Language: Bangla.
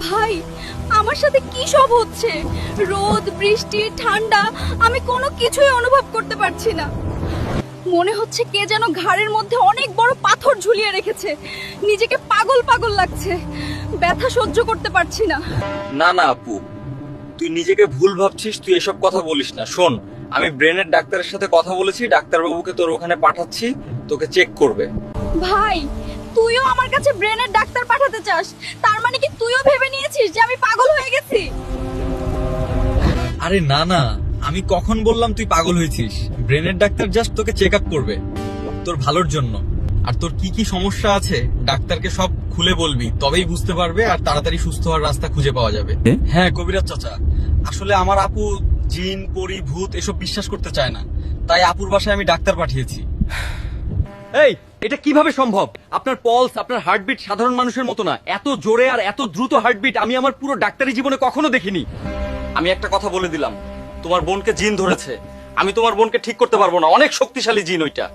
ভাই, আমার সাথে কি সব হচ্ছে? রোদ, বৃষ্টি, ঠান্ডা, আমি কোনো কিছুই অনুভব করতে পারছি না। মনে হচ্ছে কে যেন ঘাড়ের মধ্যে অনেক বড় পাথর ঝুলিয়ে রেখেছে। নিজেকে পাগল পাগল লাগছে, ব্যথা সহ্য করতে পারছি না। না না আপু, তুই নিজেকে ভুল ভাবছিস। তুই এসব কথা বলিস না। শোন, আমি ব্রেনের ডাক্তারের সাথে কথা বলেছি, ডাক্তারবাবুকে তোর ওখানে পাঠাচ্ছি, তোকে চেক করবে। ভাই, তুইও আমার কাছে ব্রেনের ডাক্তার পাঠাতে চাস? তার মানে কি তুইও ভেবে নিয়েছিস যে আমি পাগল হয়ে গেছি? আরে না না, আমি কখন বললাম তুই পাগল হয়েছিস? ব্রেনের ডাক্তার জাস্ট তোকে চেক আপ করবে তোর ভালোর জন্য। আর তোর কি কি সমস্যা আছে ডাক্তারকে সব খুলে বলবি, তবেই বুঝতে পারবে আর তাড়াতাড়ি সুস্থ হওয়ার রাস্তা খুঁজে পাওয়া যাবে। হ্যাঁ কবিরাজ চাচা, আসলে আমার আপু জিন, পরি, ভূত এসব বিশ্বাস করতে চায় না, তাই আপুর বাসায় আমি ডাক্তার পাঠিয়েছি। এই, এটা কিভাবে সম্ভব? আপনার পলস, আপনার হার্টবিট সাধারণ মানুষের মতো না। এত জোরে আর এত দ্রুত হার্টবিট আমি আমার পুরো ডাক্তারি জীবনে কখনো দেখিনি। আমি একটা কথা বলে দিলাম, তোমার বোনকে জিন ধরেছে। আমি তোমার বোনকে ঠিক করতে পারবো না, অনেক শক্তিশালী জিন ওইটা।